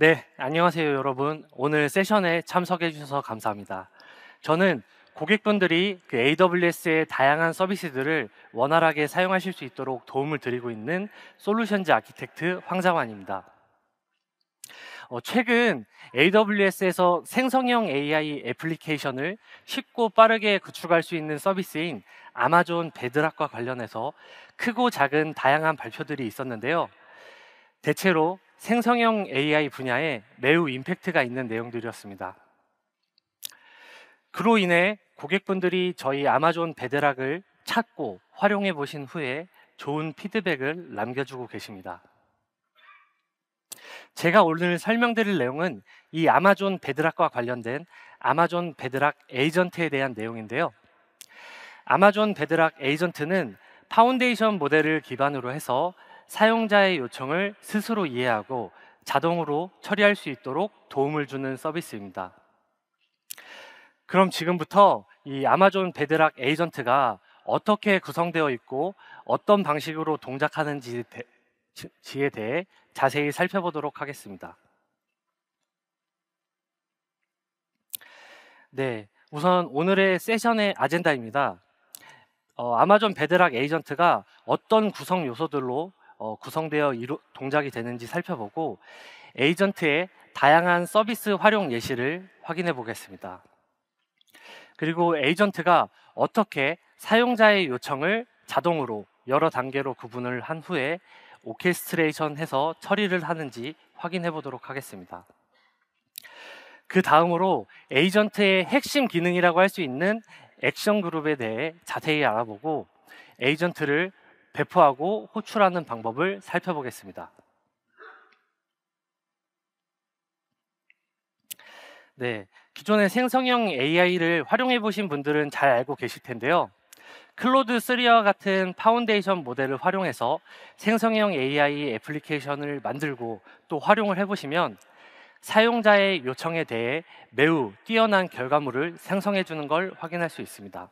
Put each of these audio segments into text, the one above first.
네, 안녕하세요, 여러분. 오늘 세션에 참석해 주셔서 감사합니다. 저는 고객분들이 AWS의 다양한 서비스들을 원활하게 사용하실 수 있도록 도움을 드리고 있는 솔루션즈 아키텍트 황장환입니다. 최근 AWS에서 생성형 AI 애플리케이션을 쉽고 빠르게 구축할 수 있는 서비스인 아마존 베드락과 관련해서 크고 작은 다양한 발표들이 있었는데요. 대체로 생성형 AI 분야에 매우 임팩트가 있는 내용들이었습니다. 그로 인해 고객분들이 저희 아마존 베드락을 찾고 활용해 보신 후에 좋은 피드백을 남겨주고 계십니다. 제가 오늘 설명드릴 내용은 이 아마존 베드락과 관련된 아마존 베드락 에이전트에 대한 내용인데요. 아마존 베드락 에이전트는 파운데이션 모델을 기반으로 해서 사용자의 요청을 스스로 이해하고 자동으로 처리할 수 있도록 도움을 주는 서비스입니다. 그럼 지금부터 이 아마존 베드락 에이전트가 어떻게 구성되어 있고 어떤 방식으로 동작하는지에 대해 자세히 살펴보도록 하겠습니다. 네, 우선 오늘의 세션의 아젠다입니다. 아마존 베드락 에이전트가 어떤 구성 요소들로 구성되어 동작이 되는지 살펴보고 에이전트의 다양한 서비스 활용 예시를 확인해 보겠습니다. 그리고 에이전트가 어떻게 사용자의 요청을 자동으로 여러 단계로 구분을 한 후에 오케스트레이션해서 처리를 하는지 확인해 보도록 하겠습니다. 그 다음으로 에이전트의 핵심 기능이라고 할 수 있는 액션 그룹에 대해 자세히 알아보고 에이전트를 배포하고 호출하는 방법을 살펴보겠습니다. 네, 기존의 생성형 AI를 활용해 보신 분들은 잘 알고 계실 텐데요. 클로드 3와 같은 파운데이션 모델을 활용해서 생성형 AI 애플리케이션을 만들고 또 활용을 해보시면 사용자의 요청에 대해 매우 뛰어난 결과물을 생성해 주는 걸 확인할 수 있습니다.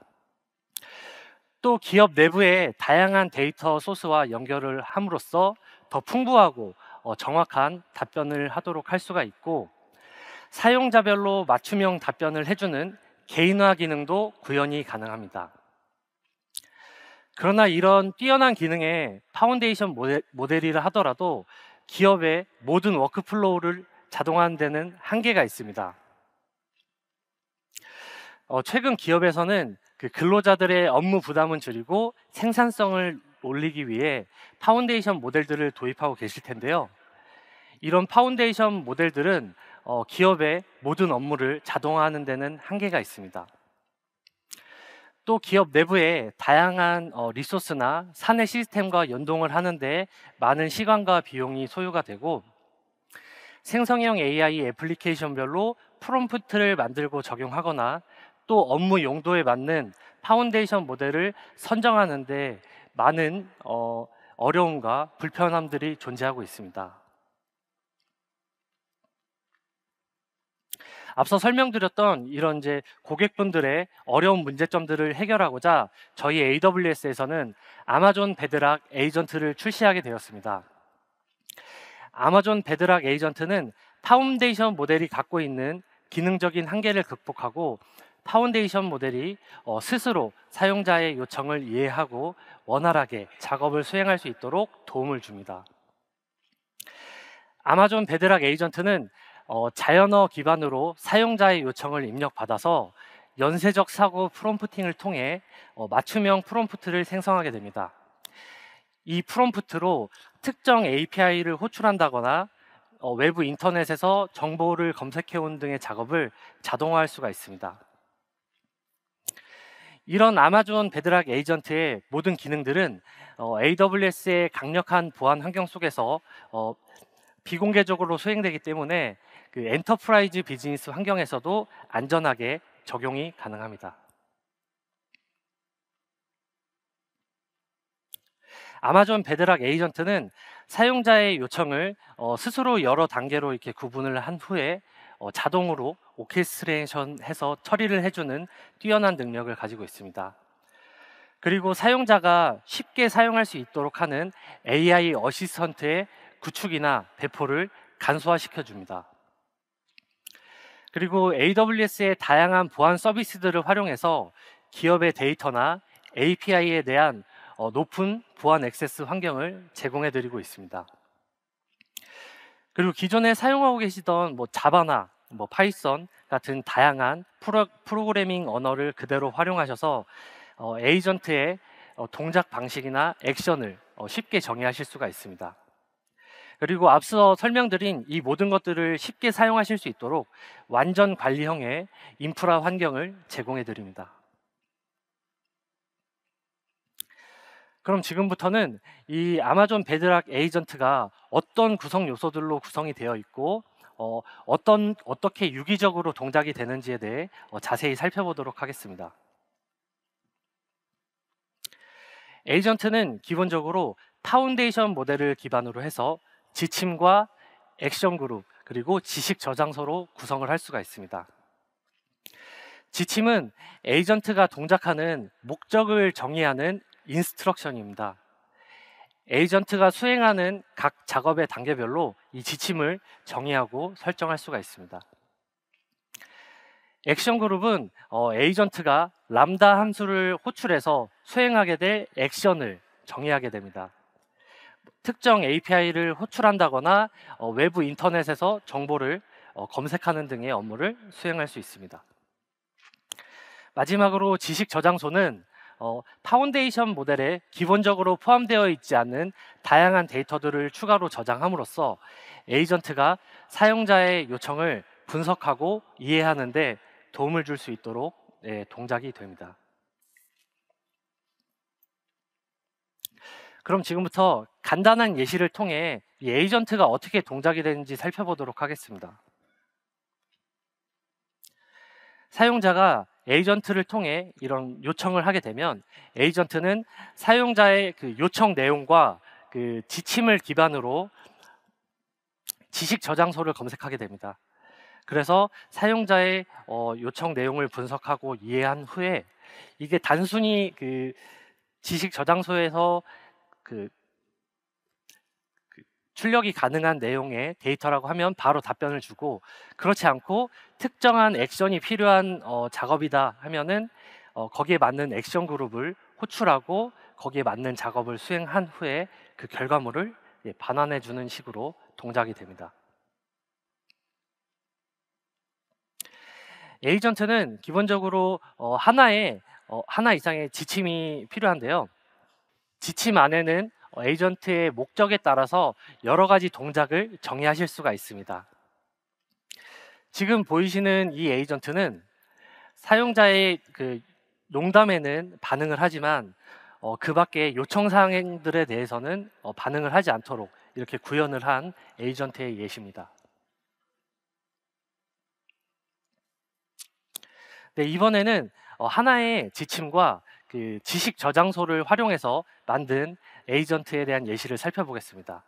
또 기업 내부의 다양한 데이터 소스와 연결을 함으로써 더 풍부하고 정확한 답변을 하도록 할 수가 있고 사용자별로 맞춤형 답변을 해주는 개인화 기능도 구현이 가능합니다. 그러나 이런 뛰어난 기능의 파운데이션 모델이라 하더라도 기업의 모든 워크플로우를 자동화하는 데는 한계가 있습니다. 최근 기업에서는 근로자들의 업무 부담을 줄이고 생산성을 올리기 위해 파운데이션 모델들을 도입하고 계실 텐데요. 이런 파운데이션 모델들은 기업의 모든 업무를 자동화하는 데는 한계가 있습니다. 또 기업 내부에 다양한 리소스나 사내 시스템과 연동을 하는데 많은 시간과 비용이 소요가 되고 생성형 AI 애플리케이션별로 프롬프트를 만들고 적용하거나 또 업무 용도에 맞는 파운데이션 모델을 선정하는데 많은 어려움과 불편함들이 존재하고 있습니다. 앞서 설명드렸던 이런 고객분들의 어려운 문제점들을 해결하고자 저희 AWS에서는 아마존 베드락 에이전트를 출시하게 되었습니다. 아마존 베드락 에이전트는 파운데이션 모델이 갖고 있는 기능적인 한계를 극복하고 파운데이션 모델이 스스로 사용자의 요청을 이해하고 원활하게 작업을 수행할 수 있도록 도움을 줍니다. 아마존 베드락 에이전트는 자연어 기반으로 사용자의 요청을 입력받아서 연쇄적 사고 프롬프팅을 통해 맞춤형 프롬프트를 생성하게 됩니다. 이 프롬프트로 특정 API를 호출한다거나 외부 인터넷에서 정보를 검색해온 등의 작업을 자동화할 수가 있습니다. 이런 아마존 베드락 에이전트의 모든 기능들은 AWS의 강력한 보안 환경 속에서 비공개적으로 수행되기 때문에 엔터프라이즈 비즈니스 환경에서도 안전하게 적용이 가능합니다. 아마존 베드락 에이전트는 사용자의 요청을 스스로 여러 단계로 이렇게 구분을 한 후에 자동으로 오케스트레이션해서 처리를 해주는 뛰어난 능력을 가지고 있습니다. 그리고 사용자가 쉽게 사용할 수 있도록 하는 AI 어시스턴트의 구축이나 배포를 간소화시켜 줍니다. 그리고 AWS의 다양한 보안 서비스들을 활용해서 기업의 데이터나 API에 대한 높은 보안 액세스 환경을 제공해 드리고 있습니다. 그리고 기존에 사용하고 계시던 자바나 파이썬 같은 다양한 프로그래밍 언어를 그대로 활용하셔서 에이전트의 동작 방식이나 액션을 쉽게 정의하실 수가 있습니다. 그리고 앞서 설명드린 이 모든 것들을 쉽게 사용하실 수 있도록 완전 관리형의 인프라 환경을 제공해 드립니다. 그럼 지금부터는 이 아마존 베드락 에이전트가 어떤 구성 요소들로 구성이 되어 있고 어떻게 유기적으로 동작이 되는지에 대해 자세히 살펴보도록 하겠습니다. 에이전트는 기본적으로 파운데이션 모델을 기반으로 해서 지침과 액션 그룹 그리고 지식 저장소로 구성을 할 수가 있습니다. 지침은 에이전트가 동작하는 목적을 정의하는 인스트럭션입니다. 에이전트가 수행하는 각 작업의 단계별로 이 지침을 정의하고 설정할 수가 있습니다. 액션 그룹은 에이전트가 람다 함수를 호출해서 수행하게 될 액션을 정의하게 됩니다. 특정 API를 호출한다거나 외부 인터넷에서 정보를 검색하는 등의 업무를 수행할 수 있습니다. 마지막으로 지식 저장소는 파운데이션 모델에 기본적으로 포함되어 있지 않는 다양한 데이터들을 추가로 저장함으로써 에이전트가 사용자의 요청을 분석하고 이해하는 데 도움을 줄 수 있도록 동작이 됩니다. 그럼 지금부터 간단한 예시를 통해 이 에이전트가 어떻게 동작이 되는지 살펴보도록 하겠습니다. 사용자가 에이전트를 통해 이런 요청을 하게 되면 에이전트는 사용자의 그 요청 내용과 그 지침을 기반으로 지식 저장소를 검색하게 됩니다. 그래서 사용자의 요청 내용을 분석하고 이해한 후에 이게 단순히 그 지식 저장소에서 출력이 가능한 내용의 데이터라고 하면 바로 답변을 주고, 그렇지 않고 특정한 액션이 필요한 작업이다 하면은 거기에 맞는 액션 그룹을 호출하고 거기에 맞는 작업을 수행한 후에 그 결과물을 반환해 주는 식으로 동작이 됩니다. 에이전트는 기본적으로 하나 이상의 지침이 필요한데요. 지침 안에는 에이전트의 목적에 따라서 여러 가지 동작을 정의하실 수가 있습니다. 지금 보이시는 이 에이전트는 사용자의 그 농담에는 반응을 하지만 그 밖에 요청 사항들에 대해서는 반응을 하지 않도록 이렇게 구현을 한 에이전트의 예시입니다. 네, 이번에는 하나의 지침과 그 지식 저장소를 활용해서 만든 에이전트에 대한 예시를 살펴보겠습니다.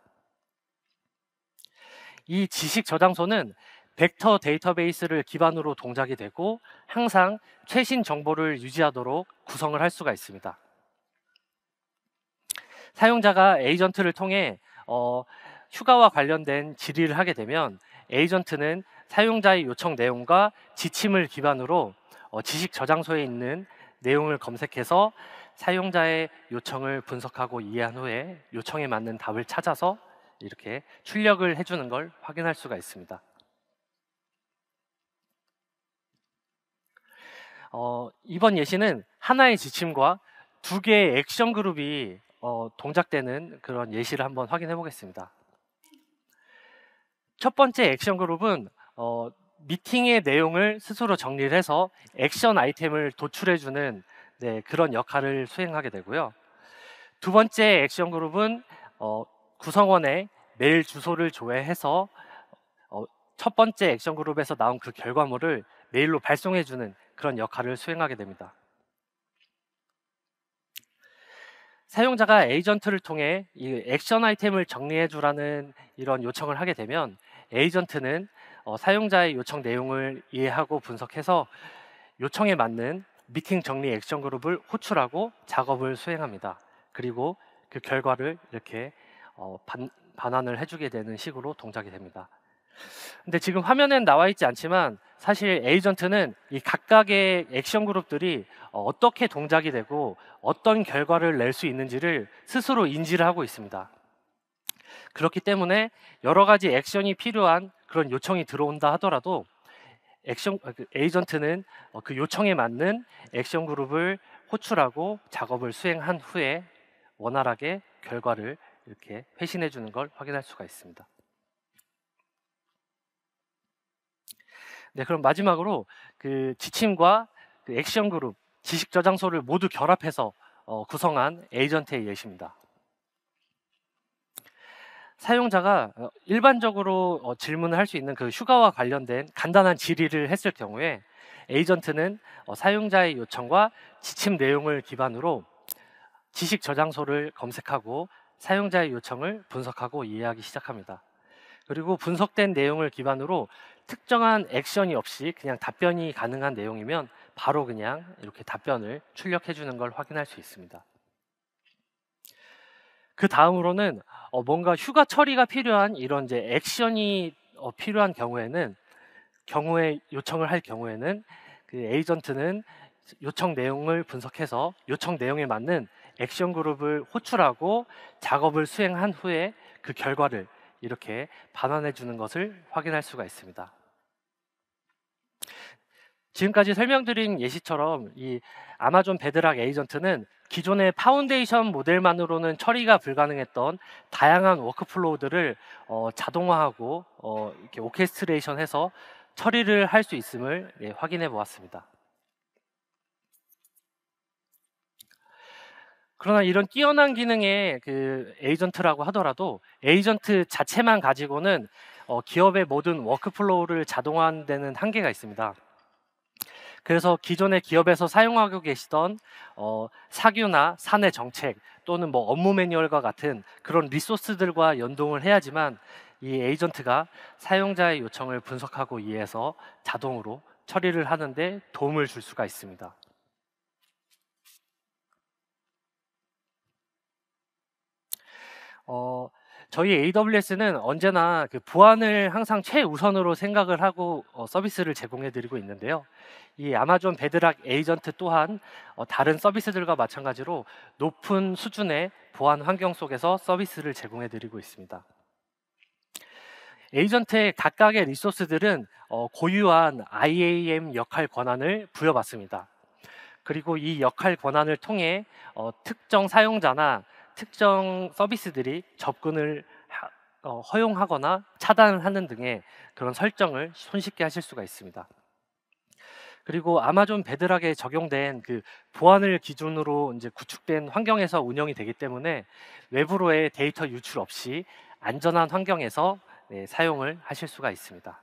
이 지식 저장소는 벡터 데이터베이스를 기반으로 동작이 되고 항상 최신 정보를 유지하도록 구성을 할 수가 있습니다. 사용자가 에이전트를 통해 휴가와 관련된 질의를 하게 되면 에이전트는 사용자의 요청 내용과 지침을 기반으로 지식 저장소에 있는 내용을 검색해서 사용자의 요청을 분석하고 이해한 후에 요청에 맞는 답을 찾아서 이렇게 출력을 해주는 걸 확인할 수가 있습니다. 이번 예시는 하나의 지침과 두 개의 액션 그룹이 동작되는 그런 예시를 한번 확인해 보겠습니다. 첫 번째 액션 그룹은 미팅의 내용을 스스로 정리를 해서 액션 아이템을 도출해주는 그런 역할을 수행하게 되고요. 두 번째 액션 그룹은 구성원의 메일 주소를 조회해서 첫 번째 액션 그룹에서 나온 그 결과물을 메일로 발송해주는 그런 역할을 수행하게 됩니다. 사용자가 에이전트를 통해 이 액션 아이템을 정리해주라는 이런 요청을 하게 되면 에이전트는 사용자의 요청 내용을 이해하고 분석해서 요청에 맞는 미팅 정리 액션 그룹을 호출하고 작업을 수행합니다. 그리고 그 결과를 이렇게 반환을 해주게 되는 식으로 동작이 됩니다. 근데 지금 화면엔 나와 있지 않지만 사실 에이전트는 이 각각의 액션 그룹들이 어떻게 동작이 되고 어떤 결과를 낼 수 있는지를 스스로 인지를 하고 있습니다. 그렇기 때문에 여러 가지 액션이 필요한 그런 요청이 들어온다 하더라도 에이전트는 그 요청에 맞는 액션 그룹을 호출하고 작업을 수행한 후에 원활하게 결과를 이렇게 회신해 주는 걸 확인할 수가 있습니다. 네, 그럼 마지막으로 그 지침과 그 액션 그룹, 지식 저장소를 모두 결합해서 구성한 에이전트의 예시입니다. 사용자가 일반적으로 질문을 할 수 있는 그 휴가와 관련된 간단한 질의를 했을 경우에 에이전트는 사용자의 요청과 지침 내용을 기반으로 지식 저장소를 검색하고 사용자의 요청을 분석하고 이해하기 시작합니다. 그리고 분석된 내용을 기반으로 특정한 액션이 없이 그냥 답변이 가능한 내용이면 바로 그냥 이렇게 답변을 출력해 주는 걸 확인할 수 있습니다. 그 다음으로는 뭔가 휴가 처리가 필요한 이런 이제 액션이 필요한 경우에 요청을 할 경우에는 그 에이전트는 요청 내용을 분석해서 요청 내용에 맞는 액션 그룹을 호출하고 작업을 수행한 후에 그 결과를 이렇게 반환해 주는 것을 확인할 수가 있습니다. 지금까지 설명드린 예시처럼 이 아마존 베드락 에이전트는 기존의 파운데이션 모델만으로는 처리가 불가능했던 다양한 워크플로우들을 자동화하고 이렇게 오케스트레이션해서 처리를 할 수 있음을 확인해 보았습니다. 그러나 이런 뛰어난 기능의 그 에이전트라고 하더라도 에이전트 자체만 가지고는 기업의 모든 워크플로우를 자동화하는 데는 한계가 있습니다. 그래서 기존의 기업에서 사용하고 계시던 사규나 사내 정책 또는 뭐 업무 매뉴얼과 같은 그런 리소스들과 연동을 해야지만 이 에이전트가 사용자의 요청을 분석하고 이해해서 자동으로 처리를 하는데 도움을 줄 수가 있습니다. 저희 AWS는 언제나 그 보안을 항상 최우선으로 생각을 하고 서비스를 제공해 드리고 있는데요. 이 아마존 베드락 에이전트 또한 다른 서비스들과 마찬가지로 높은 수준의 보안 환경 속에서 서비스를 제공해 드리고 있습니다. 에이전트의 각각의 리소스들은 고유한 IAM 역할 권한을 부여받습니다. 그리고 이 역할 권한을 통해 특정 사용자나 특정 서비스들이 접근을 허용하거나 차단하는 등의 그런 설정을 손쉽게 하실 수가 있습니다. 그리고 아마존 베드락에 적용된 그 보안을 기준으로 이제 구축된 환경에서 운영이 되기 때문에 외부로의 데이터 유출 없이 안전한 환경에서 사용을 하실 수가 있습니다.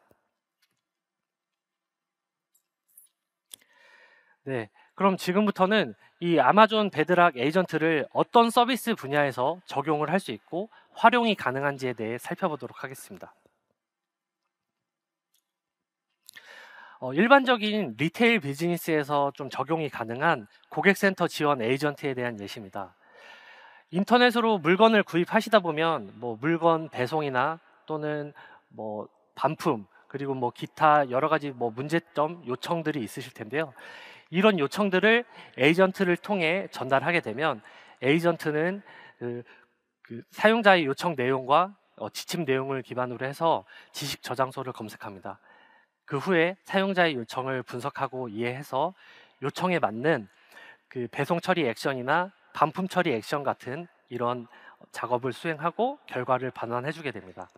네, 그럼 지금부터는 이 아마존 베드락 에이전트를 어떤 서비스 분야에서 적용을 할 수 있고 활용이 가능한지에 대해 살펴보도록 하겠습니다. 일반적인 리테일 비즈니스에서 좀 적용이 가능한 고객센터 지원 에이전트에 대한 예시입니다. 인터넷으로 물건을 구입하시다 보면 뭐 물건 배송이나 또는 뭐 반품 그리고 뭐 기타 여러 가지 뭐 문제점 요청들이 있으실 텐데요. 이런 요청들을 에이전트를 통해 전달하게 되면 에이전트는 그 사용자의 요청 내용과 지침 내용을 기반으로 해서 지식 저장소를 검색합니다. 그 후에 사용자의 요청을 분석하고 이해해서 요청에 맞는 그 배송 처리 액션이나 반품 처리 액션 같은 이런 작업을 수행하고 결과를 반환해 주게 됩니다.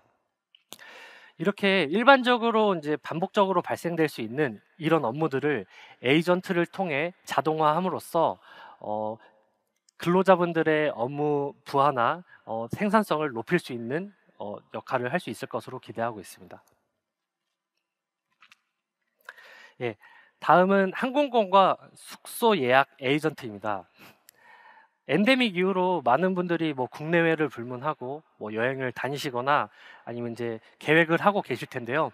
이렇게 일반적으로 이제 반복적으로 발생될 수 있는 이런 업무들을 에이전트를 통해 자동화함으로써 근로자분들의 업무 부하나 생산성을 높일 수 있는 역할을 할 수 있을 것으로 기대하고 있습니다. 예, 다음은 항공권과 숙소 예약 에이전트입니다. 엔데믹 이후로 많은 분들이 뭐 국내외를 불문하고 뭐 여행을 다니시거나 아니면 이제 계획을 하고 계실 텐데요.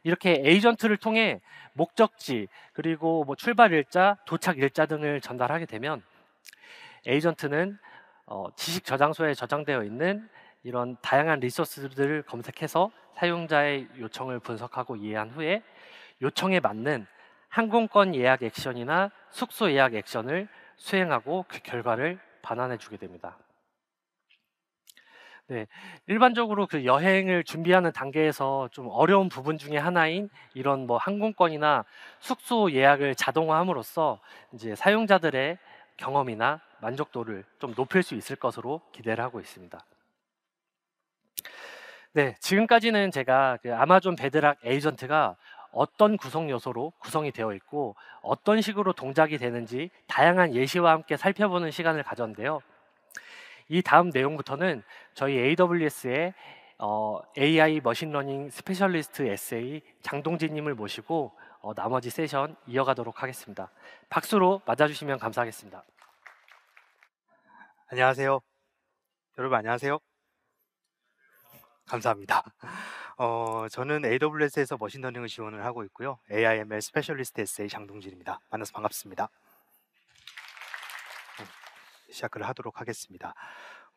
이렇게 에이전트를 통해 목적지 그리고 뭐 출발 일자, 도착 일자 등을 전달하게 되면 에이전트는 지식 저장소에 저장되어 있는 이런 다양한 리소스들을 검색해서 사용자의 요청을 분석하고 이해한 후에 요청에 맞는 항공권 예약 액션이나 숙소 예약 액션을 수행하고 그 결과를 반환해 주게 됩니다. 네, 일반적으로 그 여행을 준비하는 단계에서 좀 어려운 부분 중에 하나인 이런 뭐 항공권이나 숙소 예약을 자동화함으로써 이제 사용자들의 경험이나 만족도를 좀 높일 수 있을 것으로 기대를 하고 있습니다. 네, 지금까지는 제가 그 아마존 베드락 에이전트가 어떤 구성 요소로 구성이 되어 있고 어떤 식으로 동작이 되는지 다양한 예시와 함께 살펴보는 시간을 가졌는데요. 이 다음 내용부터는 저희 AWS의 AI 머신러닝 스페셜리스트 SA 장동진님을 모시고 나머지 세션 이어가도록 하겠습니다. 박수로 맞아주시면 감사하겠습니다. 안녕하세요. 여러분 안녕하세요. 감사합니다. 저는 AWS에서 머신러닝을 지원을 하고 있고요. AIML 스페셜리스트 SA 장동진입니다. 만나서 반갑습니다. 시작을 하도록 하겠습니다.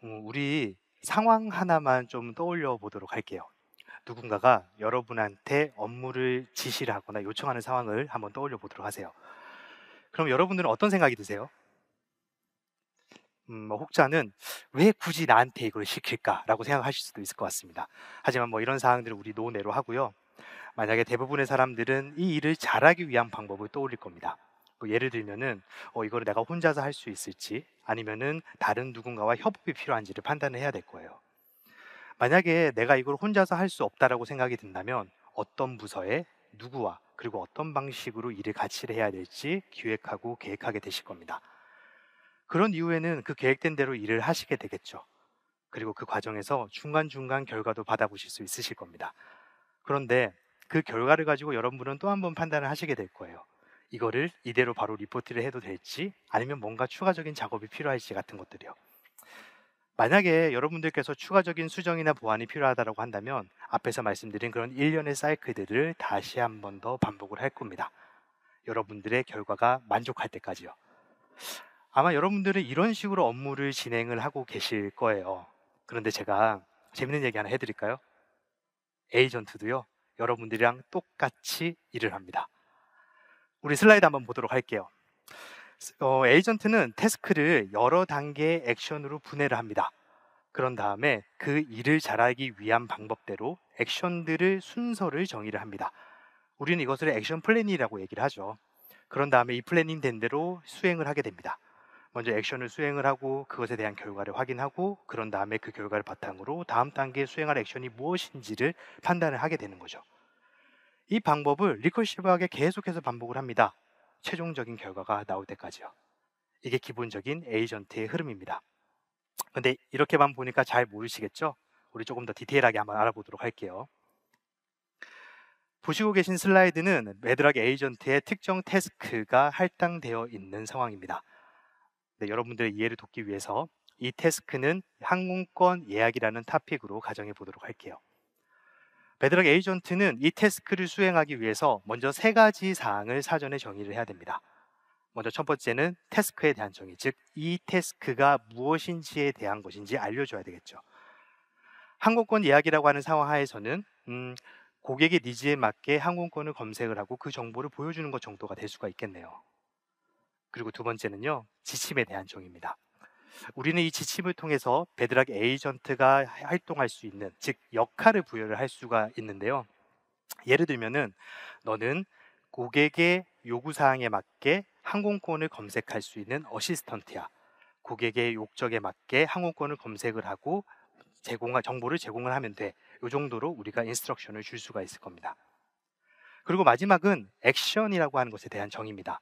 우리 상황 하나만 좀 떠올려 보도록 할게요. 누군가가 여러분한테 업무를 지시를 하거나 요청하는 상황을 한번 떠올려 보도록 하세요. 그럼 여러분들은 어떤 생각이 드세요? 혹자는 왜 굳이 나한테 이걸 시킬까라고 생각하실 수도 있을 것 같습니다. 하지만 뭐 이런 사항들을 우리 노내로 하고요. 만약에 대부분의 사람들은 이 일을 잘하기 위한 방법을 떠올릴 겁니다. 뭐 예를 들면은 이거를 내가 혼자서 할 수 있을지 아니면은 다른 누군가와 협업이 필요한지를 판단을 해야 될 거예요. 만약에 내가 이걸 혼자서 할 수 없다라고 생각이 든다면 어떤 부서에 누구와 그리고 어떤 방식으로 일을 같이 해야 될지 기획하고 계획하게 되실 겁니다. 그런 이후에는 그 계획된 대로 일을 하시게 되겠죠. 그리고 그 과정에서 중간중간 결과도 받아보실 수 있으실 겁니다. 그런데 그 결과를 가지고 여러분은 또 한 번 판단을 하시게 될 거예요. 이거를 이대로 바로 리포트를 해도 될지 아니면 뭔가 추가적인 작업이 필요할지 같은 것들이요. 만약에 여러분들께서 추가적인 수정이나 보완이 필요하다고 한다면 앞에서 말씀드린 그런 일련의 사이클들을 다시 한 번 더 반복을 할 겁니다. 여러분들의 결과가 만족할 때까지요. 아마 여러분들은 이런 식으로 업무를 진행을 하고 계실 거예요. 그런데 제가 재밌는 얘기 하나 해드릴까요? 에이전트도요, 여러분들이랑 똑같이 일을 합니다. 우리 슬라이드 한번 보도록 할게요. 에이전트는 태스크를 여러 단계의 액션으로 분해를 합니다. 그런 다음에 그 일을 잘하기 위한 방법대로 액션들을 순서를 정의를 합니다. 우리는 이것을 액션 플래닝이라고 얘기를 하죠. 그런 다음에 이 플래닝 된 대로 수행을 하게 됩니다. 먼저 액션을 수행을 하고 그것에 대한 결과를 확인하고 그런 다음에 그 결과를 바탕으로 다음 단계에 수행할 액션이 무엇인지를 판단을 하게 되는 거죠. 이 방법을 리커시브하게 계속해서 반복을 합니다. 최종적인 결과가 나올 때까지요. 이게 기본적인 에이전트의 흐름입니다. 근데 이렇게만 보니까 잘 모르시겠죠? 우리 조금 더 디테일하게 한번 알아보도록 할게요. 보시고 계신 슬라이드는 베드락 에이전트의 특정 태스크가 할당되어 있는 상황입니다. 네, 여러분들의 이해를 돕기 위해서 이 태스크는 항공권 예약이라는 토픽으로 가정해 보도록 할게요. 베드락 에이전트는 이 태스크를 수행하기 위해서 먼저 세 가지 사항을 사전에 정의를 해야 됩니다. 먼저 첫 번째는 태스크에 대한 정의, 즉 이 태스크가 무엇인지에 대한 것인지 알려줘야 되겠죠. 항공권 예약이라고 하는 상황 하에서는 고객의 니즈에 맞게 항공권을 검색을 하고 그 정보를 보여주는 것 정도가 될 수가 있겠네요. 그리고 두 번째는요, 지침에 대한 정의입니다. 우리는 이 지침을 통해서 베드락 에이전트가 활동할 수 있는, 즉 역할을 부여를 할 수가 있는데요. 예를 들면은 너는 고객의 요구사항에 맞게 항공권을 검색할 수 있는 어시스턴트야. 고객의 욕적에 맞게 항공권을 검색을 하고 정보를 제공을 하면 돼. 이 정도로 우리가 인스트럭션을 줄 수가 있을 겁니다. 그리고 마지막은 액션이라고 하는 것에 대한 정의입니다.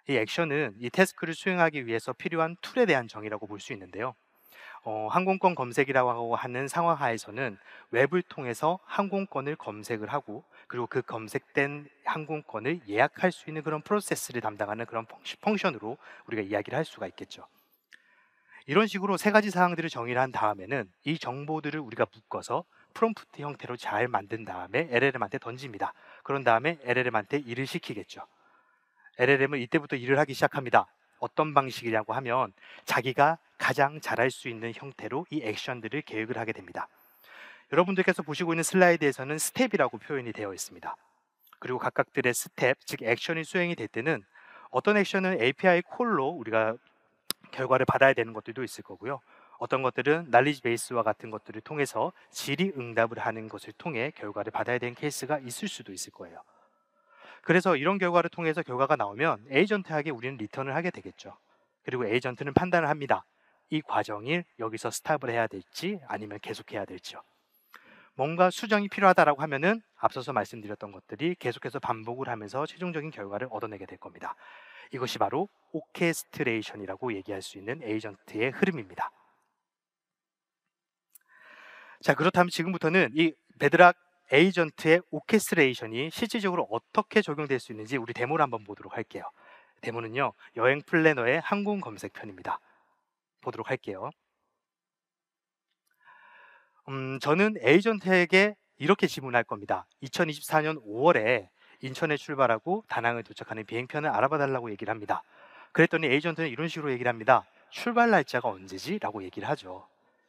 이 액션은 이 태스크를 수행하기 위해서 필요한 툴에 대한 정의라고 볼 수 있는데요. 항공권 검색이라고 하는 상황 하에서는 웹을 통해서 항공권을 검색을 하고 그리고 그 검색된 항공권을 예약할 수 있는 그런 프로세스를 담당하는 그런 펑션으로 우리가 이야기를 할 수가 있겠죠. 이런 식으로 세 가지 사항들을 정의를 한 다음에는 이 정보들을 우리가 묶어서 프롬프트 형태로 잘 만든 다음에 LLM한테 던집니다. 그런 다음에 LLM한테 일을 시키겠죠. LLM은 이때부터 일을 하기 시작합니다. 어떤 방식이냐고 하면 자기가 가장 잘할 수 있는 형태로 이 액션들을 계획을 하게 됩니다. 여러분들께서 보시고 있는 슬라이드에서는 스텝이라고 표현이 되어 있습니다. 그리고 각각들의 스텝, 즉 액션이 수행이 될 때는 어떤 액션은 API 콜로 우리가 결과를 받아야 되는 것들도 있을 거고요. 어떤 것들은 날리지 베이스와 같은 것들을 통해서 질의응답을 하는 것을 통해 결과를 받아야 되는 케이스가 있을 수도 있을 거예요. 그래서 이런 결과를 통해서 결과가 나오면 에이전트에게 우리는 리턴을 하게 되겠죠. 그리고 에이전트는 판단을 합니다. 이 과정을 여기서 스탑을 해야 될지 아니면 계속해야 될지요. 뭔가 수정이 필요하다라고 하면은 앞서서 말씀드렸던 것들이 계속해서 반복을 하면서 최종적인 결과를 얻어내게 될 겁니다. 이것이 바로 오케스트레이션이라고 얘기할 수 있는 에이전트의 흐름입니다. 자, 그렇다면 지금부터는 이 베드락 에이전트의 오케스트레이션이 실질적으로 어떻게 적용될 수 있는지 우리 데모를 한번 보도록 할게요. 데모는요, 여행 플래너의 항공 검색편입니다. 보도록 할게요. 저는 에이전트에게 이렇게 질문할 겁니다. 2024년 5월에 인천에 출발하고 다낭을 도착하는 비행편을 알아봐 달라고 얘기를 합니다. 그랬더니 에이전트는 이런 식으로 얘기를 합니다. 출발 날짜가 언제지? 라고 얘기를 하죠.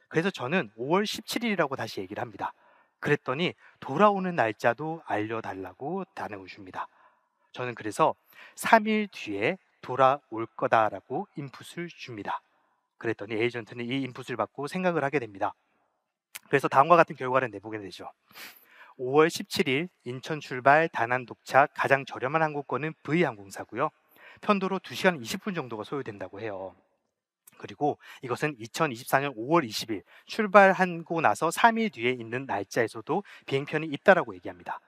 그래서 저는 5월 17일이라고 다시 얘기를 합니다. 그랬더니 돌아오는 날짜도 알려달라고 답을 줍니다. 저는 그래서 3일 뒤에 돌아올 거다라고 인풋을 줍니다. 그랬더니 에이전트는 이 인풋을 받고 생각을 하게 됩니다. 그래서 다음과 같은 결과를 내보게 되죠. 5월 17일 인천 출발 다낭 도착 가장 저렴한 항공권은 V항공사고요. 편도로 2시간 20분 정도가 소요된다고 해요. 그리고 이것은 2024년 5월 20일 출발하고 나서 3일 뒤에 있는 날짜에서도 비행편이 있다라고 얘기합니다.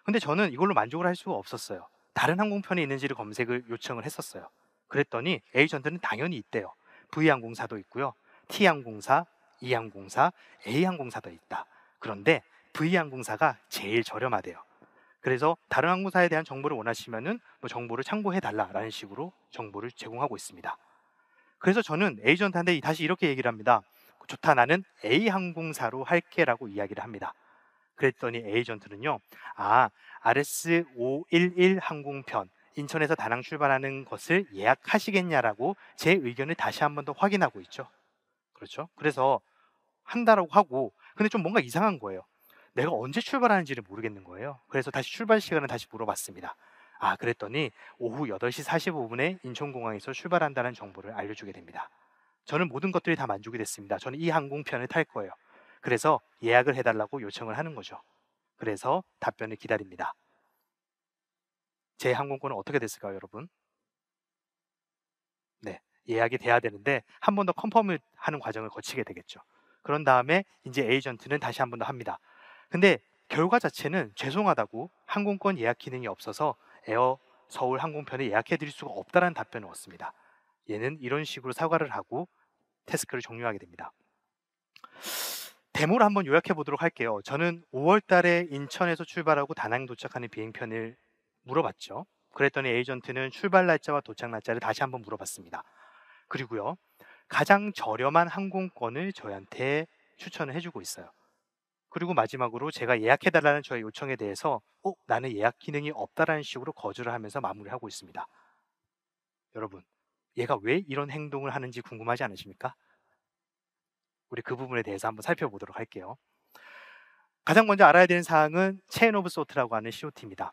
근데 저는 이걸로 만족을 할 수가 없었어요. 다른 항공편이 있는지를 검색을 요청을 했었어요. 그랬더니 에이전트는 당연히 있대요. V항공사도 있고요. T항공사, E항공사, A항공사도 있다. 그런데 V항공사가 제일 저렴하대요. 그래서 다른 항공사에 대한 정보를 원하시면은 뭐 정보를 참고해 달라라는 식으로 정보를 제공하고 있습니다. 그래서 저는 에이전트한테 다시 이렇게 얘기를 합니다. 좋다, 나는 A항공사로 할게라고 이야기를 합니다. 그랬더니 에이전트는요, RS511 항공편 인천에서 다낭 출발하는 것을 예약하시겠냐라고 제 의견을 다시 한 번 더 확인하고 있죠. 그렇죠? 그래서 한다라고 하고, 근데 좀 뭔가 이상한 거예요. 내가 언제 출발하는지를 모르겠는 거예요. 그래서 다시 출발 시간을 다시 물어봤습니다. 그랬더니 오후 8시 45분에 인천공항에서 출발한다는 정보를 알려주게 됩니다. 저는 모든 것들이 다 만족이 됐습니다. 저는 이 항공편을 탈 거예요. 그래서 예약을 해달라고 요청을 하는 거죠. 그래서 답변을 기다립니다. 제 항공권은 어떻게 됐을까요, 여러분? 네, 예약이 돼야 되는데 한 번 더 컨펌을 하는 과정을 거치게 되겠죠. 그런 다음에 이제 에이전트는 다시 한 번 더 합니다. 근데 결과 자체는 죄송하다고 항공권 예약 기능이 없어서 에어 서울 항공편을 예약해 드릴 수가 없다는 답변을 얻습니다. 얘는 이런 식으로 사과를 하고 태스크를 종료하게 됩니다. 데모를 한번 요약해 보도록 할게요. 저는 5월 달에 인천에서 출발하고 다낭 도착하는 비행편을 물어봤죠. 그랬더니 에이전트는 출발 날짜와 도착 날짜를 다시 한번 물어봤습니다. 그리고요, 가장 저렴한 항공권을 저희한테 추천을 해주고 있어요. 그리고 마지막으로 제가 예약해달라는 저의 요청에 대해서 나는 예약 기능이 없다라는 식으로 거절을 하면서 마무리하고 있습니다. 여러분, 얘가 왜 이런 행동을 하는지 궁금하지 않으십니까? 우리 그 부분에 대해서 한번 살펴보도록 할게요. 가장 먼저 알아야 되는 사항은 체인 오브 소트라고 하는 COT입니다.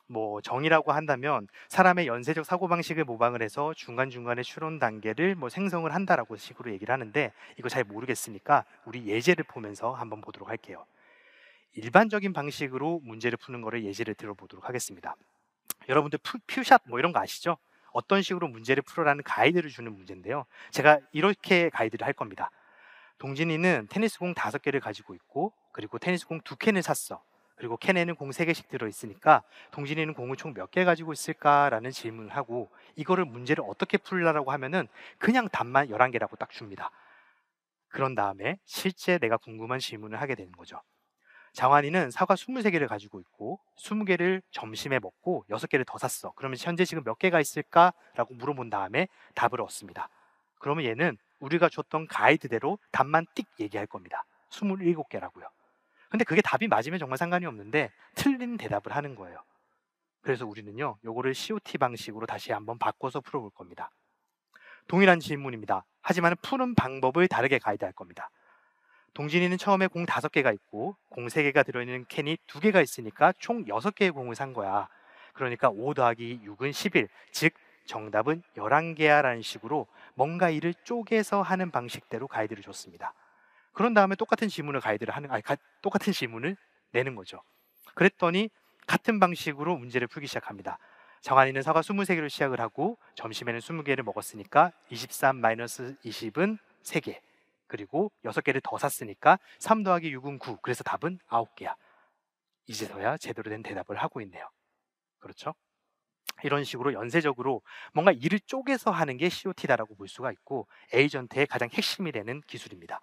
뭐 정의라고 한다면 사람의 연쇄적 사고방식을 모방을 해서 중간중간에 추론 단계를 뭐 생성을 한다라고 식으로 얘기를 하는데, 이거 잘 모르겠으니까 우리 예제를 보면서 한번 보도록 할게요. 일반적인 방식으로 문제를 푸는 거를 예제를 들어보도록 하겠습니다. 여러분들 퓨샷 뭐 이런 거 아시죠? 어떤 식으로 문제를 풀어라는 가이드를 주는 문제인데요. 제가 이렇게 가이드를 할 겁니다. 동진이는 테니스공 5개를 가지고 있고, 그리고 테니스공 2캔을 샀어. 그리고 캔에는 공 3개씩 들어있으니까 동진이는 공을 총 몇 개 가지고 있을까라는 질문을 하고, 이거를 문제를 어떻게 풀라고 하면은 그냥 답만 11개라고 딱 줍니다. 그런 다음에 실제 내가 궁금한 질문을 하게 되는 거죠. 장환이는 사과 23개를 가지고 있고 20개를 점심에 먹고 6개를 더 샀어. 그러면 현재 지금 몇 개가 있을까라고 물어본 다음에 답을 얻습니다. 그러면 얘는 우리가 줬던 가이드대로 답만 띡 얘기할 겁니다. 27개라고요. 근데 그게 답이 맞으면 정말 상관이 없는데 틀린 대답을 하는 거예요. 그래서 우리는요, 요거를 COT 방식으로 다시 한번 바꿔서 풀어볼 겁니다. 동일한 질문입니다. 하지만 푸는 방법을 다르게 가이드할 겁니다. 동진이는 처음에 공 5개가 있고 공 3개가 들어있는 캔이 2개가 있으니까 총 6개의 공을 산 거야. 그러니까 5 더하기 6은 11, 즉 정답은 11개야 라는 식으로 뭔가 일을 쪼개서 하는 방식대로 가이드를 줬습니다. 그런 다음에 똑같은 질문을 똑같은 질문을 내는 거죠. 그랬더니 같은 방식으로 문제를 풀기 시작합니다. 정한이는 사과 23개로 시작을 하고 점심에는 20개를 먹었으니까 23-20은 3개. 그리고 6개를 더 샀으니까 3 더하기 6은 9. 그래서 답은 9개야. 이제서야 제대로 된 대답을 하고 있네요. 그렇죠? 이런 식으로 연쇄적으로 뭔가 일을 쪼개서 하는 게 COT다라고 볼 수가 있고 에이전트의 가장 핵심이 되는 기술입니다.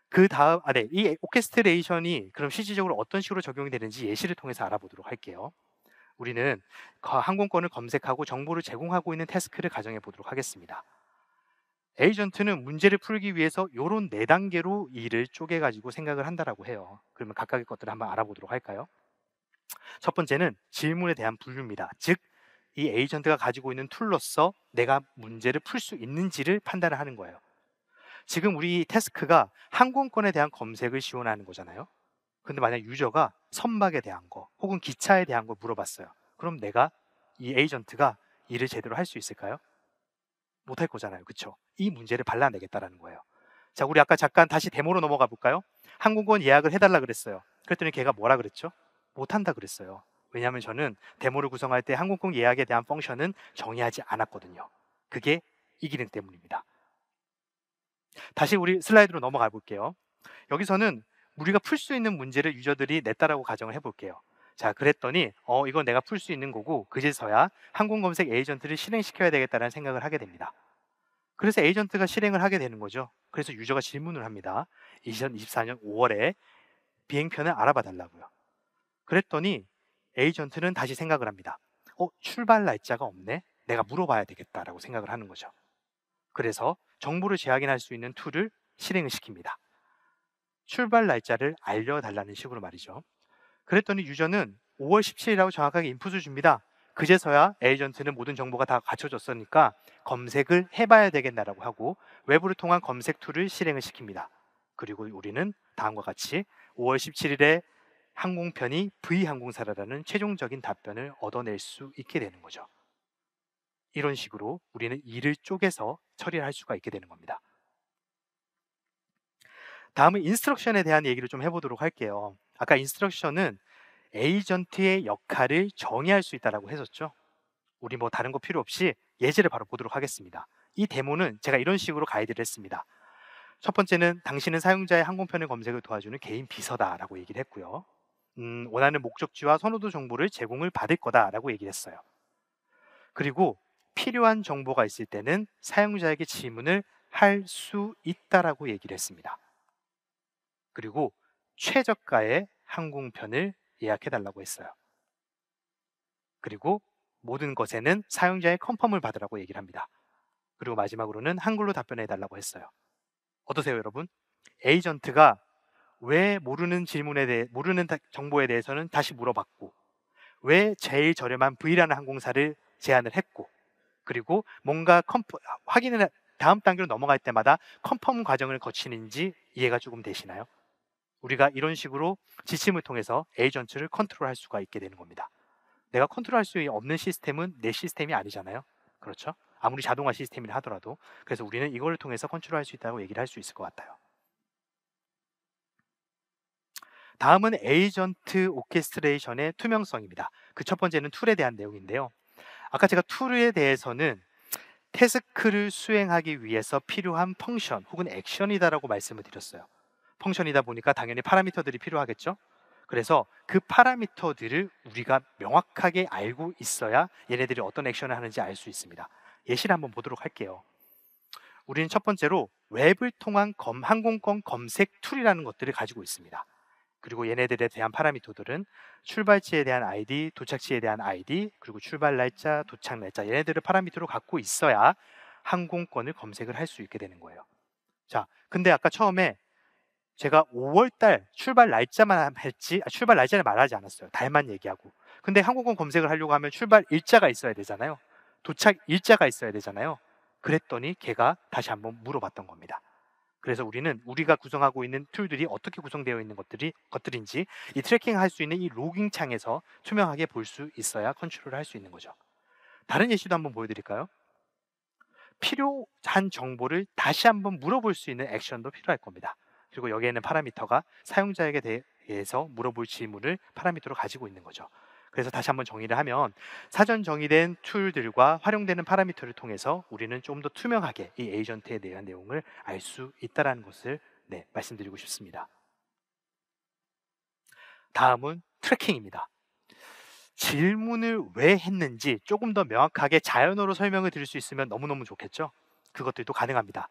그 다음, 이 오케스트레이션이 그럼 실질적으로 어떤 식으로 적용이 되는지 예시를 통해서 알아보도록 할게요. 우리는 항공권을 검색하고 정보를 제공하고 있는 태스크를 가정해 보도록 하겠습니다. 에이전트는 문제를 풀기 위해서 이런 4단계로 일을 쪼개가지고 생각을 한다라고 해요. 그러면 각각의 것들을 한번 알아보도록 할까요? 첫 번째는 질문에 대한 분류입니다. 즉, 이 에이전트가 가지고 있는 툴로서 내가 문제를 풀 수 있는지를 판단을 하는 거예요. 지금 우리 태스크가 항공권에 대한 검색을 지원하는 거잖아요. 근데 만약 유저가 선박에 대한 거 혹은 기차에 대한 걸 물어봤어요. 그럼 이 에이전트가 일을 제대로 할 수 있을까요? 못할 거잖아요. 그렇죠? 이 문제를 발라내겠다라는 거예요. 자, 우리 아까 잠깐 다시 데모로 넘어가 볼까요? 항공권 예약을 해달라 그랬어요. 그랬더니 걔가 뭐라 그랬죠? 못한다 그랬어요. 왜냐하면 저는 데모를 구성할 때 항공권 예약에 대한 펑션은 정의하지 않았거든요. 그게 이 기능 때문입니다. 다시 우리 슬라이드로 넘어가 볼게요. 여기서는 우리가 풀 수 있는 문제를 유저들이 냈다라고 가정을 해볼게요. 자, 그랬더니 이건 내가 풀 수 있는 거고 그제서야 항공검색 에이전트를 실행시켜야 되겠다는 생각을 하게 됩니다. 그래서 에이전트가 실행을 하게 되는 거죠. 그래서 유저가 질문을 합니다. 2024년 5월에 비행편을 알아봐 달라고요. 그랬더니 에이전트는 다시 생각을 합니다. 출발 날짜가 없네? 내가 물어봐야 되겠다라고 생각을 하는 거죠. 그래서 정보를 재확인할 수 있는 툴을 실행을 시킵니다. 출발 날짜를 알려달라는 식으로 말이죠. 그랬더니 유저는 5월 17일이라고 정확하게 인풋을 줍니다. 그제서야 에이전트는 모든 정보가 다 갖춰졌으니까 검색을 해봐야 되겠다라고 하고 외부를 통한 검색 툴을 실행을 시킵니다. 그리고 우리는 다음과 같이 5월 17일에 항공편이 V항공사라는 최종적인 답변을 얻어낼 수 있게 되는 거죠. 이런 식으로 우리는 일을 쪼개서 처리를 할 수가 있게 되는 겁니다. 다음은 인스트럭션에 대한 얘기를 좀 해보도록 할게요. 아까 인스트럭션은 에이전트의 역할을 정의할 수 있다고 했었죠. 우리 뭐 다른 거 필요 없이 예제를 바로 보도록 하겠습니다. 이 데모는 제가 이런 식으로 가이드를 했습니다. 첫 번째는 당신은 사용자의 항공편의 검색을 도와주는 개인 비서다라고 얘기를 했고요. 원하는 목적지와 선호도 정보를 제공을 받을 거다라고 얘기를 했어요. 그리고 필요한 정보가 있을 때는 사용자에게 질문을 할 수 있다라고 얘기를 했습니다. 그리고 최저가의 항공편을 예약해달라고 했어요. 그리고 모든 것에는 사용자의 컨펌을 받으라고 얘기를 합니다. 그리고 마지막으로는 한글로 답변해달라고 했어요. 어떠세요, 여러분? 에이전트가 왜 모르는 정보에 대해서는 다시 물어봤고, 왜 제일 저렴한 V라는 항공사를 제안을 했고, 그리고 뭔가 확인을 다음 단계로 넘어갈 때마다 컨펌 과정을 거치는지 이해가 조금 되시나요? 우리가 이런 식으로 지침을 통해서 에이전트를 컨트롤할 수가 있게 되는 겁니다. 내가 컨트롤할 수 없는 시스템은 내 시스템이 아니잖아요. 그렇죠? 아무리 자동화 시스템이라 하더라도. 그래서 우리는 이걸 통해서 컨트롤할 수 있다고 얘기를 할 수 있을 것 같아요. 다음은 에이전트 오케스트레이션의 투명성입니다. 그 첫 번째는 툴에 대한 내용인데요. 아까 제가 툴에 대해서는 태스크를 수행하기 위해서 필요한 펑션 혹은 액션이다라고 말씀을 드렸어요. 펑션이다 보니까 당연히 파라미터들이 필요하겠죠. 그래서 그 파라미터들을 우리가 명확하게 알고 있어야 얘네들이 어떤 액션을 하는지 알 수 있습니다. 예시를 한번 보도록 할게요. 우리는 첫 번째로 웹을 통한 항공권 검색 툴이라는 것들을 가지고 있습니다. 그리고 얘네들에 대한 파라미터들은 출발지에 대한 아이디, 도착지에 대한 아이디, 그리고 출발 날짜, 도착 날짜, 얘네들을 파라미터로 갖고 있어야 항공권을 검색을 할 수 있게 되는 거예요. 자, 근데 아까 처음에 제가 5월달 출발 날짜만 출발 날짜는 말하지 않았어요. 달만 얘기하고. 근데 항공권 검색을 하려고 하면 출발 일자가 있어야 되잖아요. 도착 일자가 있어야 되잖아요. 그랬더니 걔가 다시 한번 물어봤던 겁니다. 그래서 우리는 우리가 구성하고 있는 툴들이 어떻게 구성되어 있는 것들인지 이 트래킹 할 수 있는 이 로깅 창에서 투명하게 볼 수 있어야 컨트롤을 할 수 있는 거죠. 다른 예시도 한번 보여드릴까요? 필요한 정보를 다시 한번 물어볼 수 있는 액션도 필요할 겁니다. 그리고 여기에는 파라미터가 사용자에게 대해서 물어볼 질문을 파라미터로 가지고 있는 거죠. 그래서 다시 한번 정의를 하면 사전 정의된 툴들과 활용되는 파라미터를 통해서 우리는 좀 더 투명하게 이 에이전트에 대한 내용을 알 수 있다는 것을 말씀드리고 싶습니다. 다음은 트래킹입니다. 질문을 왜 했는지 조금 더 명확하게 자연어로 설명을 드릴 수 있으면 너무너무 좋겠죠? 그것들도 가능합니다.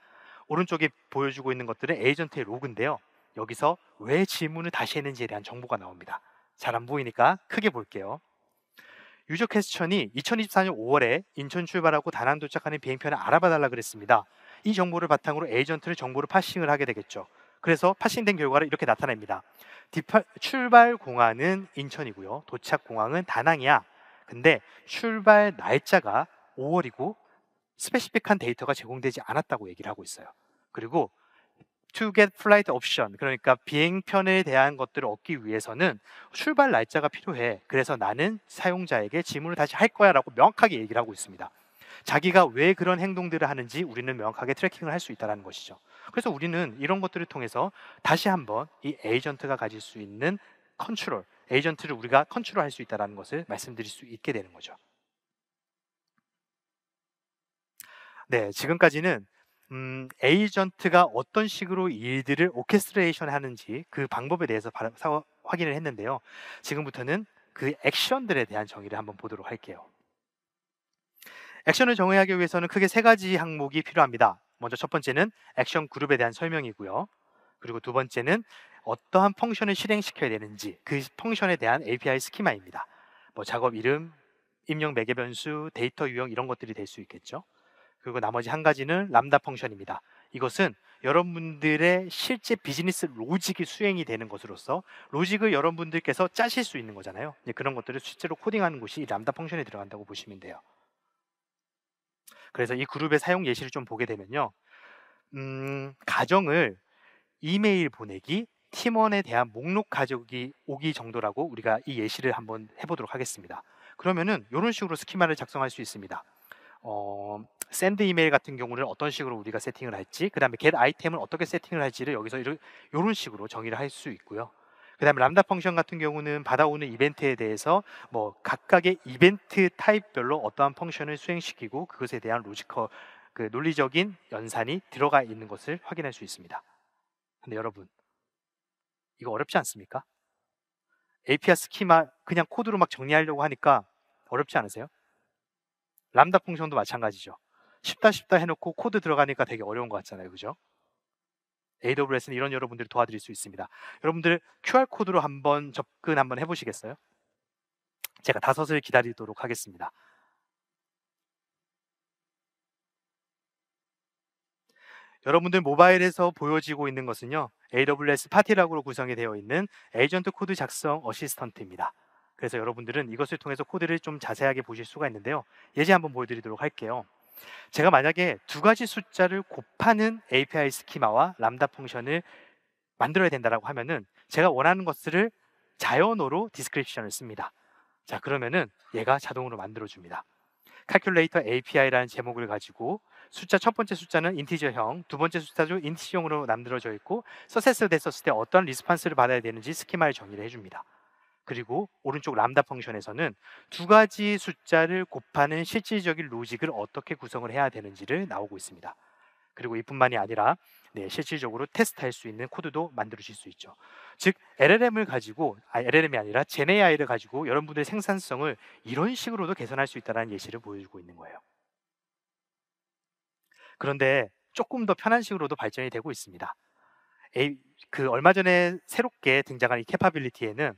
오른쪽에 보여주고 있는 것들은 에이전트의 로그인데요. 여기서 왜 질문을 다시 했는지에 대한 정보가 나옵니다. 잘 안 보이니까 크게 볼게요. 유저 퀘스천이 2024년 5월에 인천 출발하고 다낭 도착하는 비행편을 알아봐달라 그랬습니다. 이 정보를 바탕으로 에이전트를 정보를 파싱을 하게 되겠죠. 그래서 파싱된 결과를 이렇게 나타냅니다. 출발 공항은 인천이고요. 도착 공항은 다낭이야. 근데 출발 날짜가 5월이고 스페시픽한 데이터가 제공되지 않았다고 얘기를 하고 있어요. 그리고 to get flight option, 그러니까 비행편에 대한 것들을 얻기 위해서는 출발 날짜가 필요해. 그래서 나는 사용자에게 질문을 다시 할 거야 라고 명확하게 얘기를 하고 있습니다. 자기가 왜 그런 행동들을 하는지 우리는 명확하게 트래킹을 할 수 있다는 것이죠. 그래서 우리는 이런 것들을 통해서 다시 한번 이 에이전트가 가질 수 있는 컨트롤, 에이전트를 우리가 컨트롤할 수 있다는 것을 말씀드릴 수 있게 되는 거죠. 네, 지금까지는 에이전트가 어떤 식으로 일들을 오케스트레이션 하는지 그 방법에 대해서 확인을 했는데요. 지금부터는 그 액션들에 대한 정의를 한번 보도록 할게요. 액션을 정의하기 위해서는 크게 세 가지 항목이 필요합니다. 먼저 첫 번째는 액션 그룹에 대한 설명이고요. 그리고 두 번째는 어떠한 펑션을 실행시켜야 되는지 그 펑션에 대한 API 스키마입니다. 뭐 작업 이름, 입력 매개 변수, 데이터 유형 이런 것들이 될 수 있겠죠. 그리고 나머지 한 가지는 람다 펑션입니다. 이것은 여러분들의 실제 비즈니스 로직이 수행이 되는 것으로서 로직을 여러분들께서 짜실 수 있는 거잖아요. 그런 것들을 실제로 코딩하는 곳이 이 람다 펑션에 들어간다고 보시면 돼요. 그래서 이 그룹의 사용 예시를 좀 보게 되면요. 가정을 이메일 보내기, 팀원에 대한 목록 가져오기 오기 정도라고 우리가 이 예시를 한번 해보도록 하겠습니다. 그러면은 이런 식으로 스키마를 작성할 수 있습니다. 샌드 이메일 같은 경우는 어떤 식으로 우리가 세팅을 할지, 그 다음에 get 아이템을 어떻게 세팅을 할지를 여기서 이런 식으로 정의를 할 수 있고요. 그 다음에 람다 펑션 같은 경우는 받아오는 이벤트에 대해서 뭐 각각의 이벤트 타입별로 어떠한 펑션을 수행시키고 그것에 대한 그 논리적인 연산이 들어가 있는 것을 확인할 수 있습니다. 근데 여러분, 이거 어렵지 않습니까? API 스키마 그냥 코드로 막 정리하려고 하니까 어렵지 않으세요? 람다 펑션도 마찬가지죠. 쉽다 해놓고 코드 들어가니까 되게 어려운 것 같잖아요. 그죠? AWS는 이런 여러분들을 도와드릴 수 있습니다. 여러분들 QR코드로 한번 접근 한번 해보시겠어요? 제가 5을 기다리도록 하겠습니다. 여러분들 모바일에서 보여지고 있는 것은요. AWS 파티락으로 구성이 되어 있는 에이전트 코드 작성 어시스턴트입니다. 그래서 여러분들은 이것을 통해서 코드를 좀 자세하게 보실 수가 있는데요. 예제 한번 보여드리도록 할게요. 제가 만약에 두 가지 숫자를 곱하는 API 스키마와 람다 펑션을 만들어야 된다고 하면은 제가 원하는 것들을 자연어로 디스크립션을 씁니다. 자, 그러면은 얘가 자동으로 만들어줍니다. calculator API라는 제목을 가지고 첫 번째 숫자는 인티저형, 두 번째 숫자도 인티저형으로 만들어져 있고 서세스 됐었을 때 어떤 리스판스를 받아야 되는지 스키마를 정의를 해줍니다. 그리고 오른쪽 람다 펑션에서는 두 가지 숫자를 곱하는 실질적인 로직을 어떻게 구성을 해야 되는지를 나오고 있습니다. 그리고 이뿐만이 아니라 실질적으로 테스트할 수 있는 코드도 만들어질 수 있죠. 즉 LLM을 가지고 LLM이 아니라 GenAI를 가지고 여러분들의 생산성을 이런 식으로도 개선할 수 있다는 예시를 보여주고 있는 거예요. 그런데 조금 더 편한 식으로도 발전이 되고 있습니다. 얼마 전에 새롭게 등장한 이 캐파빌리티에는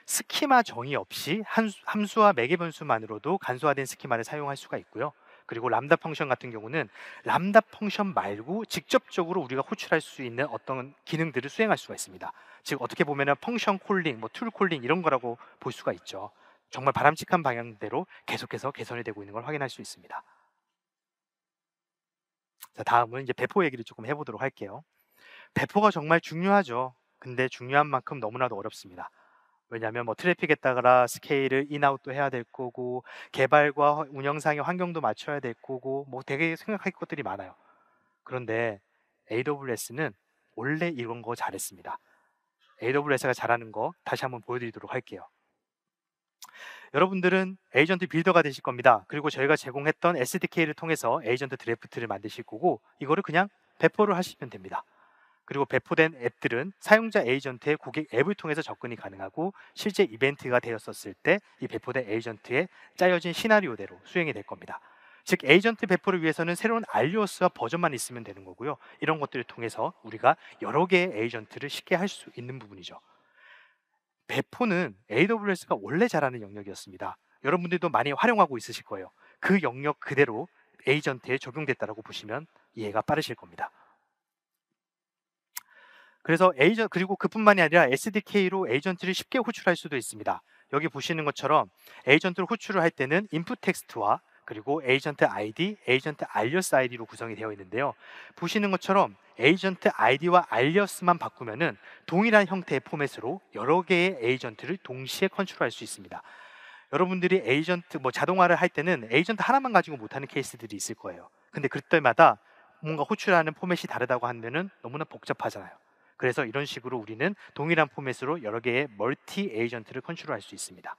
스키마 정의 없이 함수와 매개 변수만으로도 간소화된 스키마를 사용할 수가 있고요. 그리고 람다 펑션 같은 경우는 람다 펑션 말고 직접적으로 우리가 호출할 수 있는 어떤 기능들을 수행할 수가 있습니다. 즉 어떻게 보면 펑션 콜링, 툴 콜링 이런 거라고 볼 수가 있죠. 정말 바람직한 방향대로 계속해서 개선이 되고 있는 걸 확인할 수 있습니다. 자, 다음은 이제 배포 얘기를 조금 해보도록 할게요. 배포가 정말 중요하죠. 근데 중요한 만큼 너무나도 어렵습니다. 왜냐하면 뭐 트래픽에 따라 스케일을 인아웃도 해야 될 거고, 개발과 운영상의 환경도 맞춰야 될 거고, 뭐 되게 생각할 것들이 많아요. 그런데 AWS는 원래 이런 거 잘했습니다. AWS가 잘하는 거 다시 한번 보여드리도록 할게요. 여러분들은 에이전트 빌더가 되실 겁니다. 그리고 저희가 제공했던 SDK를 통해서 에이전트 드래프트를 만드실 거고, 이거를 그냥 배포를 하시면 됩니다. 그리고 배포된 앱들은 사용자 에이전트의 고객 앱을 통해서 접근이 가능하고, 실제 이벤트가 되었었을 때 이 배포된 에이전트에 짜여진 시나리오대로 수행이 될 겁니다. 즉 에이전트 배포를 위해서는 새로운 알리오스와 버전만 있으면 되는 거고요. 이런 것들을 통해서 우리가 여러 개의 에이전트를 쉽게 할 수 있는 부분이죠. 배포는 AWS가 원래 잘하는 영역이었습니다. 여러분들도 많이 활용하고 있으실 거예요. 그 영역 그대로 에이전트에 적용됐다고 보시면 이해가 빠르실 겁니다. 그래서 그리고 그뿐만이 아니라 SDK로 에이전트를 쉽게 호출할 수도 있습니다. 여기 보시는 것처럼 에이전트를 호출을 할 때는 인풋 텍스트와 그리고 에이전트 ID, 에이전트 알리어스 ID로 구성이 되어 있는데요. 보시는 것처럼 에이전트 ID와 알리어스만 바꾸면은 동일한 형태의 포맷으로 여러 개의 에이전트를 동시에 컨트롤할 수 있습니다. 여러분들이 에이전트 자동화를 할 때는 에이전트 하나만 가지고 못하는 케이스들이 있을 거예요. 근데 그때마다 뭔가 호출하는 포맷이 다르다고 하면은 너무나 복잡하잖아요. 그래서 이런 식으로 우리는 동일한 포맷으로 여러 개의 멀티 에이전트를 컨트롤할 수 있습니다.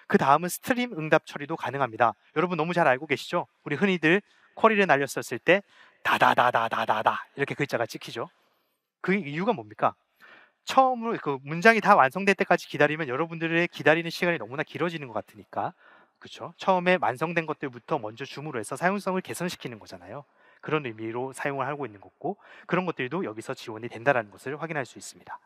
그 다음은 스트림 응답 처리도 가능합니다. 여러분 너무 잘 알고 계시죠? 우리 흔히들 쿼리를 날렸었을 때 다다다다다다다 이렇게 글자가 찍히죠. 그 이유가 뭡니까? 처음으로 그 문장이 다 완성될 때까지 기다리면 여러분들의 기다리는 시간이 너무나 길어지는 것 같으니까, 그렇죠? 처음에 완성된 것들부터 먼저 줌으로 해서 사용성을 개선시키는 거잖아요. 그런 의미로 사용을 하고 있는 거고, 그런 것들도 여기서 지원이 된다는 것을 확인할 수 있습니다.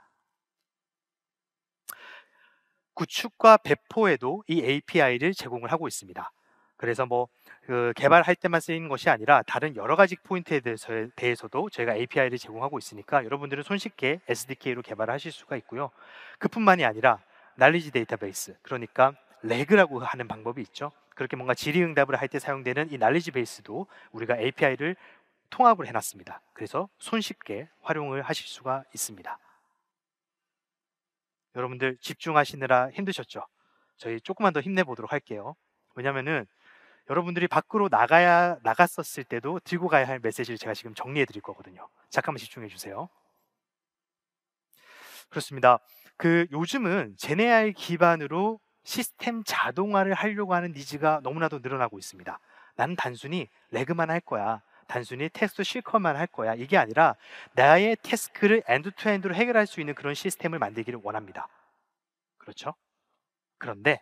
구축과 배포에도 이 API를 제공을 하고 있습니다. 그래서 개발할 때만 쓰이는 것이 아니라 다른 여러 가지 포인트에 대해서도 저희가 API를 제공하고 있으니까 여러분들은 손쉽게 SDK로 개발하실 수가 있고요. 그뿐만이 아니라 날리지 데이터베이스, 그러니까 레그라고 하는 방법이 있죠. 그렇게 뭔가 질의응답을 할 때 사용되는 이 날리지 베이스도 우리가 API를 통합을 해놨습니다. 그래서 손쉽게 활용을 하실 수가 있습니다. 여러분들 집중하시느라 힘드셨죠? 저희 조금만 더 힘내보도록 할게요. 왜냐면은 여러분들이 밖으로 나갔었을 때도 들고 가야 할 메시지를 제가 지금 정리해 드릴 거거든요. 잠깐만 집중해 주세요. 그렇습니다. 요즘은 제네알 기반으로 시스템 자동화를 하려고 하는 니즈가 너무나도 늘어나고 있습니다. 나는 단순히 레그만 할 거야. 단순히 텍스트 실컷만 할 거야. 이게 아니라 나의 태스크를 엔드투엔드로 해결할 수 있는 그런 시스템을 만들기를 원합니다. 그렇죠? 그런데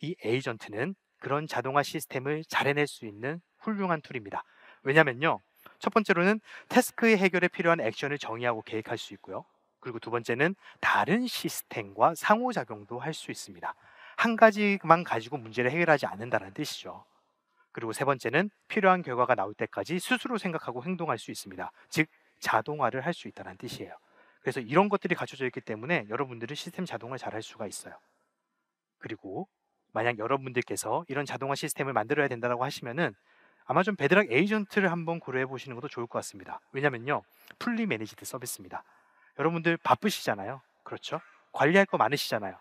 이 에이전트는 그런 자동화 시스템을 잘 해낼 수 있는 훌륭한 툴입니다. 왜냐면요, 첫 번째로는 태스크의 해결에 필요한 액션을 정의하고 계획할 수 있고요. 그리고 두 번째는 다른 시스템과 상호작용도 할 수 있습니다. 한 가지만 가지고 문제를 해결하지 않는다는 뜻이죠. 그리고 세 번째는 필요한 결과가 나올 때까지 스스로 생각하고 행동할 수 있습니다. 즉 자동화를 할 수 있다는 뜻이에요. 그래서 이런 것들이 갖춰져 있기 때문에 여러분들은 시스템 자동화를 잘 할 수가 있어요. 그리고 만약 여러분들께서 이런 자동화 시스템을 만들어야 된다고 하시면은 아마존 베드락 에이전트를 한번 고려해 보시는 것도 좋을 것 같습니다. 왜냐면요, 풀리 매니지드 서비스입니다. 여러분들 바쁘시잖아요. 그렇죠? 관리할 거 많으시잖아요.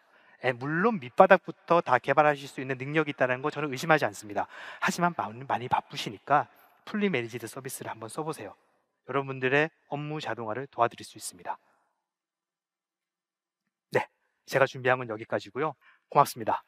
물론 밑바닥부터 다 개발하실 수 있는 능력이 있다는 거 저는 의심하지 않습니다. 하지만 많이 바쁘시니까 풀리 매니지드 서비스를 한번 써보세요. 여러분들의 업무 자동화를 도와드릴 수 있습니다. 네, 제가 준비한 건 여기까지고요. 고맙습니다.